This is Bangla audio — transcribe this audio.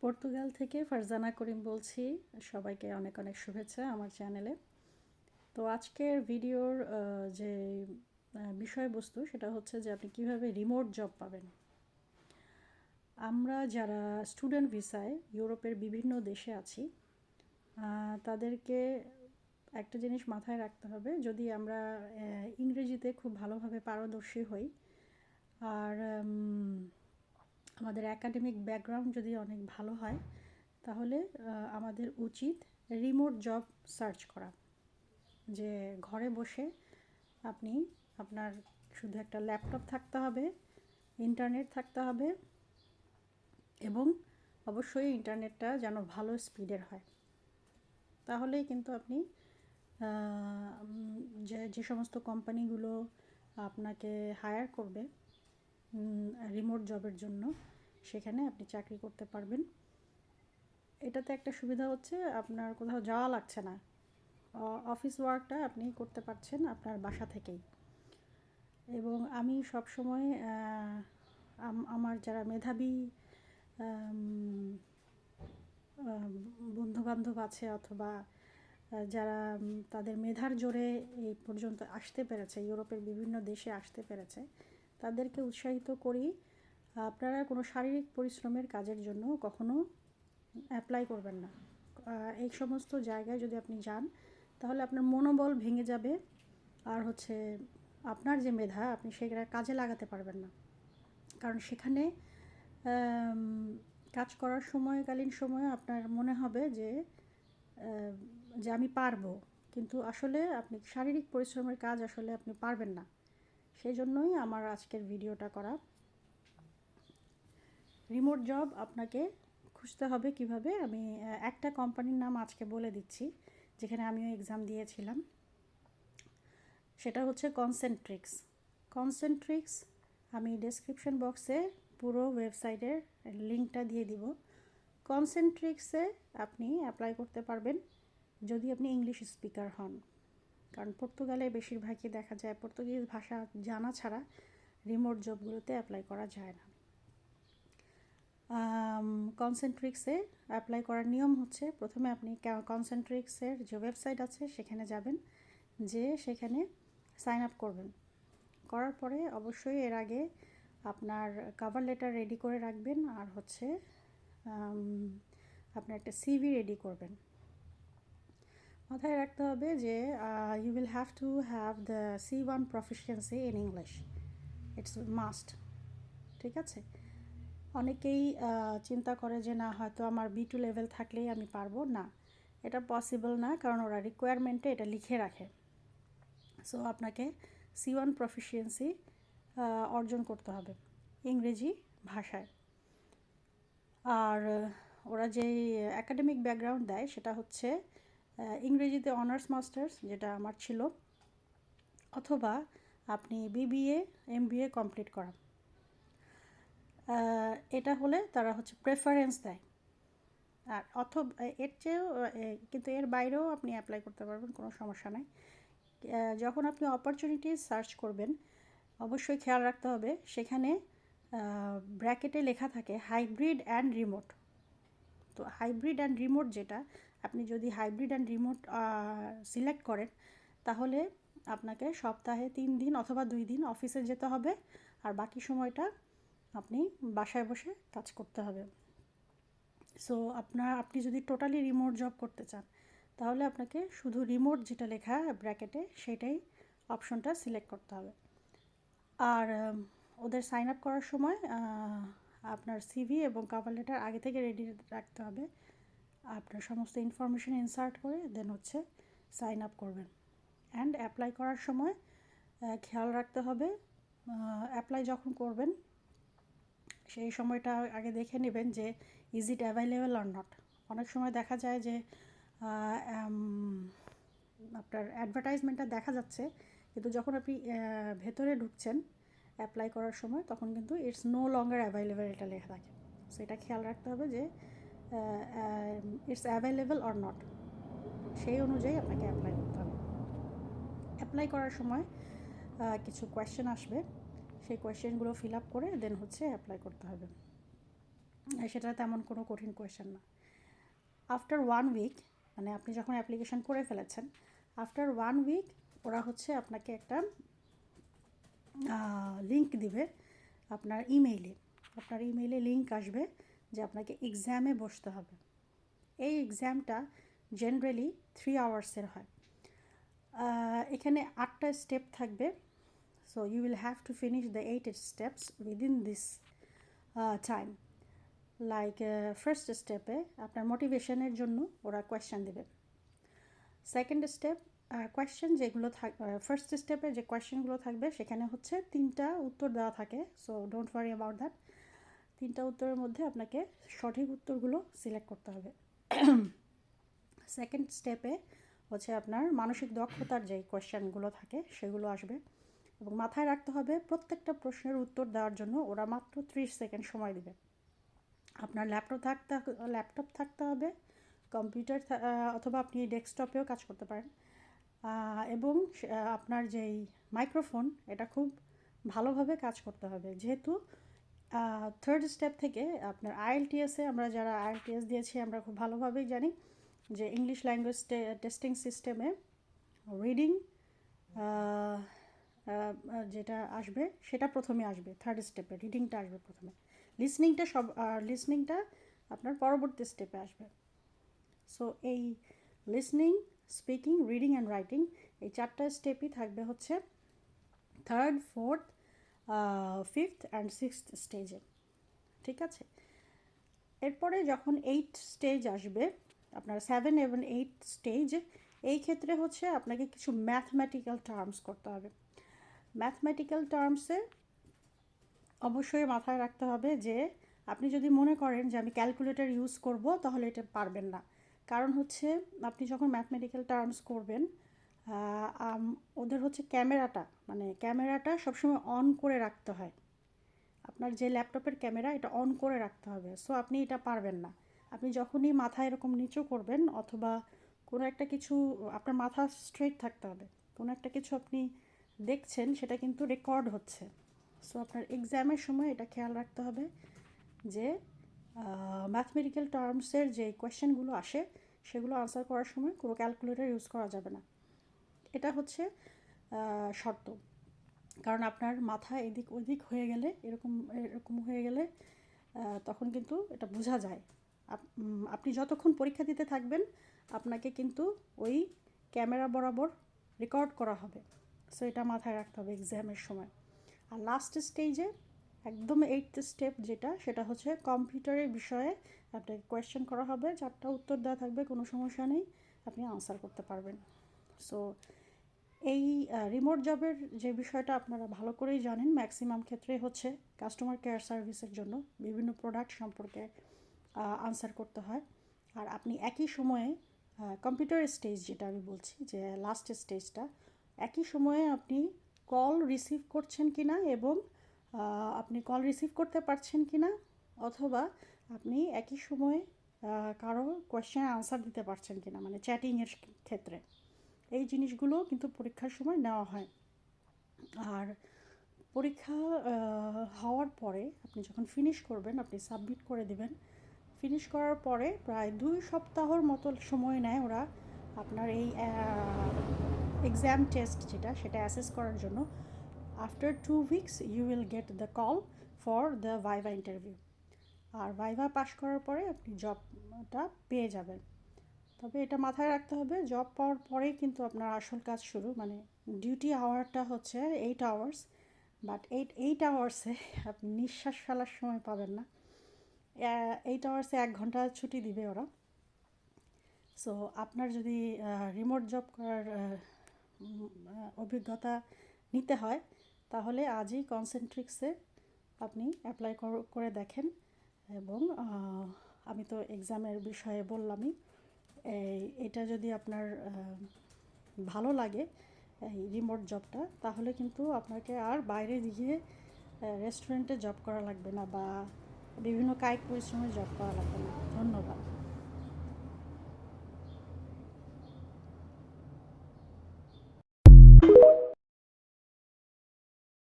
পর্তুগাল থেকে ফারজানা করিম বলছি। সবাইকে অনেক অনেক শুভেচ্ছা আমার চ্যানেলে। তো আজকের ভিডিওর যে বিষয়বস্তু সেটা হচ্ছে যে আপনি কিভাবে রিমোট জব পাবেন। আমরা যারা স্টুডেন্ট ভিসায় ইউরোপের বিভিন্ন দেশে আছি তাদেরকে একটা জিনিস মাথায় রাখতে হবে, যদি আমরা ইংরেজিতে খুব ভালোভাবে পারদর্শী হই আর আমাদের একাডেমিক ব্যাকগ্রাউন্ড যদি অনেক ভালো হয়, তাহলে আমাদের উচিত রিমোট জব সার্চ করা। যে ঘরে বসে আপনি আপনার শুধু একটা ল্যাপটপ থাকতে হবে, ইন্টারনেট থাকতে হবে এবং অবশ্যই ইন্টারনেটটা যেন ভালো স্পিডের হয়। তাহলেই কিন্তু আপনি যে সমস্ত কোম্পানিগুলো আপনাকে হায়ার করবে রিমোট জবের জন্য, সেখানে আপনি চাকরি করতে পারবেন। এটাতে একটা সুবিধা হচ্ছে আপনার কোথাও যাওয়া লাগছে না, অফিস ওয়ার্কটা আপনি করতে পারছেন আপনার বাসা থেকেই। এবং আমি সবসময় আমার যারা মেধাবী বন্ধুবান্ধব আছে অথবা যারা তাদের মেধার জোরে এই পর্যন্ত আসতে পেরেছে, ইউরোপের বিভিন্ন দেশে আসতে পেরেছে, তাদেরকে উৎসাহিত করি আপনারা কোনো শারীরিক পরিশ্রমের কাজের জন্য কখনো অ্যাপ্লাই করবেন না। এই সমস্ত জায়গায় যদি আপনি যান তাহলে আপনার মনোবল ভেঙে যাবে, আর হচ্ছে আপনার যে মেধা আপনি সেটা কাজে লাগাতে পারবেন না। কারণ সেখানে কাজ করার সময়কালীন সময়ে আপনার মনে হবে যে আমি পারবো, কিন্তু আসলে আপনি শারীরিক পরিশ্রমের কাজ আসলে আপনি পারবেন না। সেই জন্যই আমার আজকের ভিডিওটা করা। রিমোট জব আপনাকে খুঁজতে হবে কিভাবে, আমি একটা কোম্পানির নাম আজকে বলে দিচ্ছি যেখানে আমিও এক্সাম দিয়েছিলাম। সেটা হচ্ছে কনসেন্ট্রিক্স। কনসেন্ট্রিক্স আমি ডেসক্রিপশন বক্সে পুরো ওয়েবসাইটের লিঙ্কটা দিয়ে দিব। কনসেন্ট্রিক্সে আপনি অ্যাপ্লাই করতে পারবেন যদি আপনি ইংলিশ স্পিকার হন, কারণ পর্তুগালে বেশিরভাগই দেখা যায় পর্তুগিজ ভাষা জানা ছাড়া রিমোট জবগুলোতে অ্যাপ্লাই করা যায় না। কনসেন্ট্রিক্সে অ্যাপ্লাই করার নিয়ম হচ্ছে, প্রথমে আপনি কনসেন্ট্রিক্সের যে ওয়েবসাইট আছে সেখানে যাবেন, যে সেখানে সাইন আপ করবেন। করার পরে অবশ্যই এর আগে আপনার কভার লেটার রেডি করে রাখবেন, আর হচ্ছে আপনার একটা সিভি রেডি করবেন। মাথায় রাখতে হবে যে you will have to have the C1 proficiency in English, it's must. ঠিক আছে? অনেকেই চিন্তা করে যে না, হয়তো আমার B2 লেভেল থাকলেই আমি পারবো। না, এটা পসিবল না, কারণ ওরা রিকোয়ারমেন্টে এটা লিখে রাখে। সো আপনাকে C1 প্রফিসিয়েন্সি অর্জন করতে হবে ইংরেজি ভাষায়। আর ওরা যেই একাডেমিক ব্যাকগ্রাউন্ড দেয় সেটা হচ্ছে ইংরেজিতে অনার্স মাস্টার্স, যেটা আমার ছিল, অথবা আপনি BBA MBA কমপ্লিট করা। এটা হলে তারা হচ্ছে প্রেফারেন্স দেয়। আর অথবা এর চেয়েও কিন্তু এর বাইরেও আপনি অ্যাপ্লাই করতে পারবেন, কোনো সমস্যা নাই। যখন আপনি অপরচুনিটি সার্চ করবেন অবশ্যই খেয়াল রাখতে হবে সেখানে ব্র্যাকেটে লেখা থাকে হাইব্রিড অ্যান্ড রিমোট। তো হাইব্রিড অ্যান্ড রিমোট যেটা, আপনি যদি হাইব্রিড অ্যান্ড রিমোট সিলেক্ট করেন তাহলে আপনাকে সপ্তাহে 3 দিন অথবা 2 দিন অফিসে যেতে হবে, আর বাকি সময়টা আপনি বাসায় বসে কাজ করতে হবে। সো আপনি যদি টোটালি রিমোট জব করতে চান তাহলে আপনাকে শুধু রিমোট যেটা লেখা ব্র্যাকেটে সেটাই অপশনটা সিলেক্ট করতে হবে। আর ওদের সাইন আপ করার সময় আপনার সিভি এবং কভার লেটার আগে থেকে রেডি রাখতে হবে। আপনার সমস্ত ইনফরমেশন ইনসার্ট করে দেন হচ্ছে সাইন আপ করবেন। অ্যান্ড অ্যাপ্লাই করার সময় খেয়াল রাখতে হবে, অ্যাপ্লাই যখন করবেন সেই সময়টা আগে দেখে নেবেন যে is it available or not. অনেক সময় দেখা যায় যে আপনার অ্যাডভার্টাইজমেন্টটা দেখা যাচ্ছে, কিন্তু যখন আপনি ভেতরে ঢুকছেন অ্যাপ্লাই করার সময় তখন কিন্তু ইটস নো লঙ্গার অ্যাভেলেবেল এটা লেখা থাকে। সো এটা খেয়াল রাখতে হবে যে ইটস অ্যাভেলেবেল অর নট, সেই অনুযায়ী আপনাকে অ্যাপ্লাই করতে হবে। অ্যাপ্লাই করার সময় কিছু কোয়েশ্চেন আসবে, সেই কোয়েশ্চেনগুলো ফিল আপ করে দেন হচ্ছে অ্যাপ্লাই করতে হবে। সেটা তেমন কোনো কঠিন কোয়েশ্চেন না। আফটার 1 উইক, মানে আপনি যখন অ্যাপ্লিকেশন করে ফেলেছেন, আফটার 1 উইক ওরা হচ্ছে আপনাকে একটা লিঙ্ক দিবে আপনার ইমেইলে। আপনার ইমেইলে লিঙ্ক আসবে যে আপনাকে এক্সামে বসতে হবে। এই এক্সামটা জেনারেলি 3 আওয়ার্সের হয়। এখানে 8টা স্টেপ থাকবে। So you will have to finish the 8 steps within this time. Like first স্টেপে আপনার মোটিভেশনের জন্য ওরা কোয়েশ্চেন দেবে। সেকেন্ড স্টেপ, কোয়েশ্চেন যেগুলো ফার্স্ট স্টেপে যে কোয়েশ্চেনগুলো থাকবে সেখানে হচ্ছে 3টা উত্তর দেওয়া থাকে। So don't worry about that. 3টা উত্তরের মধ্যে আপনাকে সঠিক উত্তরগুলো সিলেক্ট করতে হবে। সেকেন্ড স্টেপে হচ্ছে আপনার মানসিক দক্ষতার যে কোয়েশ্চেনগুলো থাকে সেগুলো আসবে, এবং মাথায় রাখতে হবে প্রত্যেকটা প্রশ্নের উত্তর দেওয়ার জন্য ওরা মাত্র 30 সেকেন্ড সময় দেবে। আপনার ল্যাপটপ থাকতে হবে, কম্পিউটার অথবা আপনি ডেস্কটপেও কাজ করতে পারেন, এবং আপনার যেই মাইক্রোফোন এটা খুব ভালোভাবে কাজ করতে হবে। যেহেতু থার্ড স্টেপ থেকে আপনার আইএলটিএসে, আমরা যারা আইএলটিএস দিয়েছি আমরা খুব ভালোভাবেই জানি যে ইংলিশ ল্যাঙ্গুয়েজ টেস্টিং সিস্টেমে রিডিং যেটা আসবে সেটা প্রথমে আসবে। থার্ড স্টেপে রিডিংটা আসবে প্রথমে, লিসনিংটা আপনার পরবর্তী স্টেপে আসবে। সো এই listening, speaking, reading and writing এই 4টা স্টেপই থাকবে হচ্ছে third, fourth, fifth and sixth স্টেজে। ঠিক আছে, এরপরে যখন 8 স্টেজ আসবে, আপনার 7 এবং 8 স্টেজ, এই ক্ষেত্রে হচ্ছে আপনাকে কিছু ম্যাথমেটিক্যাল টার্মস করতে হবে। ম্যাথমেটিক্যাল টার্মসে অবশ্যই মাথায় রাখতে হবে যে আপনি যদি মনে করেন যে আমি ক্যালকুলেটর ইউজ করব তাহলে এটা পারবেন না। কারণ হচ্ছে আপনি যখন ম্যাথমেটিক্যাল টার্মস করবেন, ওদের হচ্ছে ক্যামেরাটা সবসময় অন করে রাখতে হয়। আপনার যে ল্যাপটপের ক্যামেরা এটা অন করে রাখতে হবে। সো আপনি এটা পারবেন না। আপনি যখনই মাথা এরকম নিচু করবেন অথবা কোনো একটা কিছু, আপনার মাথা স্ট্রেট থাকতে হবে, কোনো একটা কিছু আপনি দেখছেন সেটা কিন্তু রেকর্ড হচ্ছে। সো আপনার এক্সামের সময় এটা খেয়াল রাখতে হবে যে ম্যাথমেটিক্যাল টার্মসের যে কোয়েশ্চেনগুলো আসে সেগুলো আনসার করার সময় কোনো ক্যালকুলেটর ইউজ করা যাবে না। এটা হচ্ছে শর্ত। কারণ আপনার মাথা এদিক ওদিক হয়ে গেলে, এরকম হয়ে গেলে তখন কিন্তু এটা বোঝা যায়। আপনি যতক্ষণ পরীক্ষা দিতে থাকবেন আপনাকে কিন্তু ওই ক্যামেরা বরাবর রেকর্ড করা হবে। সো এটা মাথায় রাখতে হবে এক্সামের সময়। আর লাস্ট স্টেজে একদম 8th স্টেপ যেটা, সেটা হচ্ছে কম্পিউটারের বিষয়ে আপনাকে কোয়েশ্চেন করা হবে, 4টা উত্তর দেওয়া থাকবে, কোনো সমস্যা নেই, আপনি আনসার করতে পারবেন। সো এই রিমোট জবের যে বিষয়টা আপনারা ভালো করেই জানেন, ম্যাক্সিমাম ক্ষেত্রে হচ্ছে কাস্টমার কেয়ার সার্ভিসের জন্য বিভিন্ন প্রোডাক্ট সম্পর্কে আনসার করতে হয়। আর আপনি একই সময়ে কম্পিউটার স্টেজ যেটা আমি বলছি যে লাস্ট স্টেজটা, একই সময়ে আপনি কল রিসিভ করছেন কি না, এবং আপনি কল রিসিভ করতে পারছেন কি না, অথবা আপনি একই সময়ে কারো কোয়েশ্চেনের আনসার দিতে পারছেন কি না, মানে চ্যাটিংয়ের ক্ষেত্রে এই জিনিসগুলো কিন্তু পরীক্ষার সময় নেওয়া হয়। আর পরীক্ষা হওয়ার পরে আপনি যখন ফিনিশ করবেন, আপনি সাবমিট করে দেবেন। ফিনিশ করার পরে প্রায় 2 সপ্তাহর মতো সময় নেয় ওরা আপনার এই এক্সাম টেস্ট যেটা সেটা অ্যাসেস করার জন্য। After 2 weeks you will get the call for the viva interview. আর ভাইভা পাস করার পরে আপনি জবটা পেয়ে যাবেন। তবে এটা মাথায় রাখতে হবে, জব পাওয়ার পরেই কিন্তু আপনার আসল কাজ শুরু। মানে ডিউটি আওয়ারটা হচ্ছে 8 আওয়ার্স, বাট 8 আওয়ার্সে আপনি নিঃশ্বাস ফেলার সময় পাবেন না। 8 আওয়ার্সে 1 ঘন্টা ছুটি দিবে ওরা। সো আপনার যদি রিমোট জব করার অভিজ্ঞতা নিতে হয় তাহলে আজই কনসেন্ট্রিক্সে আপনি অ্যাপ্লাই করে দেখেন। এবং আমি তো এক্সামের বিষয়ে বললামই, এটা যদি আপনার ভালো লাগে এই রিমোট জবটা, তাহলে কিন্তু আপনাকে আর বাইরে গিয়ে রেস্টুরেন্টে জব করা লাগবে না বা বিভিন্ন কায়িক পরিশ্রমে জব করা লাগবে না। ধন্যবাদ।